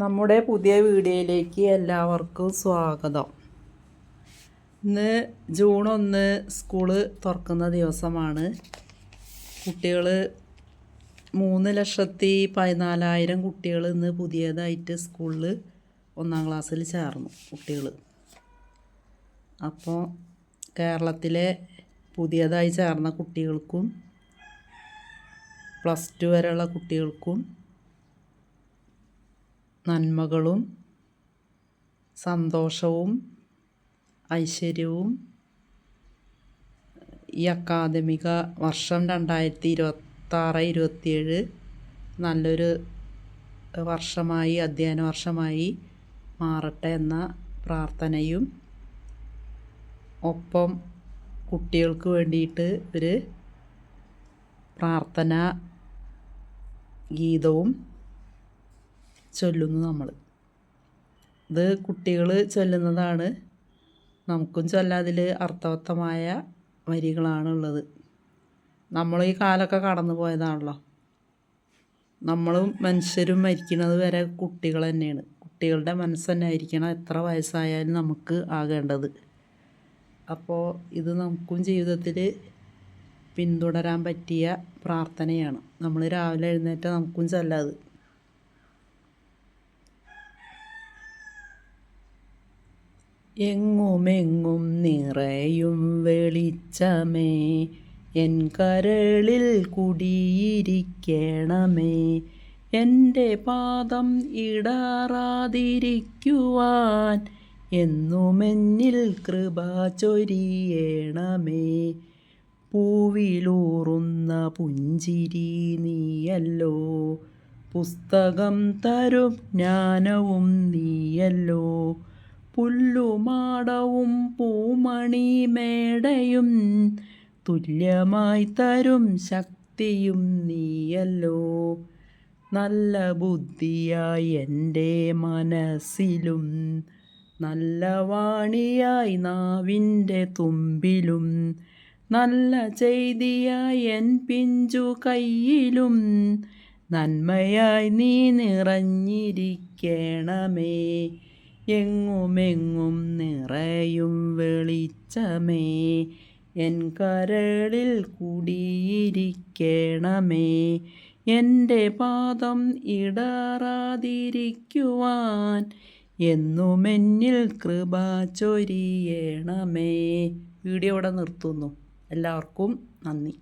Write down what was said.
നമ്മുടെ പുതിയ വീഡിയോയിലേക്ക് എല്ലാവർക്കും സ്വാഗതം. ഇന്ന് ജൂൺ 1 സ്കൂള് തുറക്കുന്ന ദിവസമാണ്. കുട്ടികൾ 3,14,000 കുട്ടികൾ ഇന്ന് പുതിയതായിട്ട് സ്കൂളിൽ 1ാം ക്ലാസ്സിൽ ചേർന്നു കുട്ടികൾ. അപ്പോൾ കേരളത്തിലെ പുതിയതായി ചേർന്ന കുട്ടികൾക്കും +2 വരെയുള്ള കുട്ടികൾക്കും നന്മകളും സന്തോഷവും ഐശ്വര്യവും ഈ അക്കാദമിക വർഷം 2026-27 നല്ലൊരു വർഷമായി, അധ്യയന വർഷമായി മാറട്ടെ എന്ന പ്രാർത്ഥനയും ഒപ്പം കുട്ടികൾക്ക് വേണ്ടിയിട്ട് ഒരു പ്രാർത്ഥനാ ഗീതവും ചൊല്ലുന്നു. ഇത് കുട്ടികൾ ചൊല്ലുന്നതാണ്. നമുക്കും ചൊല്ലാൻ അതിൽ അർത്ഥവത്തമായ വരികളാണുള്ളത്. നമ്മൾ ഈ കാലമൊക്കെ കടന്നു പോയതാണല്ലോ. നമ്മളും മനുഷ്യരും മരിക്കുന്നത് വരെ കുട്ടികൾ തന്നെയാണ്. കുട്ടികളുടെ മനസ്സ് തന്നെ ആയിരിക്കണം എത്ര വയസ്സായാലും നമുക്ക് ആകേണ്ടത്. അപ്പോൾ ഇത് നമുക്കും ജീവിതത്തിൽ പിന്തുടരാൻ പറ്റിയ പ്രാർത്ഥനയാണ്. നമ്മൾ രാവിലെ എഴുന്നേറ്റ് നമുക്കും ചൊല്ലാത്. എങ്ങുമെങ്ങും നിറയും വെളിച്ചമേ, എൻ കരളിൽ കുടിയിരിക്കണമേ. എൻ്റെ പാദം ഇടറാതിരിക്കുവാൻ എന്നുമെന്നിൽ കൃപ ചൊരിയണമേ. പൂവിലൂറുന്ന പുഞ്ചിരി നീയല്ലോ, പുസ്തകം തരും ജ്ഞാനവും നീയല്ലോ. പുല്ലുമാടവും പൂമണി മേടയും തുല്യമായി തരും ശക്തിയും നീയല്ലോ. നല്ല ബുദ്ധിയായി എൻ്റെ മനസ്സിലും, നല്ല വാണിയായി നാവിൻ്റെ തുമ്പിലും, നല്ല ചെയ്തിയായി എൻ പിഞ്ചു കയ്യിലും, നന്മയായി നീ നിറഞ്ഞിരിക്കണമേ. എങ്ങുമെങ്ങും നിറയും വെളിച്ചമേ, എൻ കരളിൽ കുടിയിരിക്കണമേ. എൻ്റെ പാദം ഇടറാതിരിക്കുവാൻ എന്നുമെന്നിൽ കൃപ ചൊരിയണമേ. വീഡിയോ ഇവിടെ നിർത്തുന്നു. എല്ലാവർക്കും നന്ദി.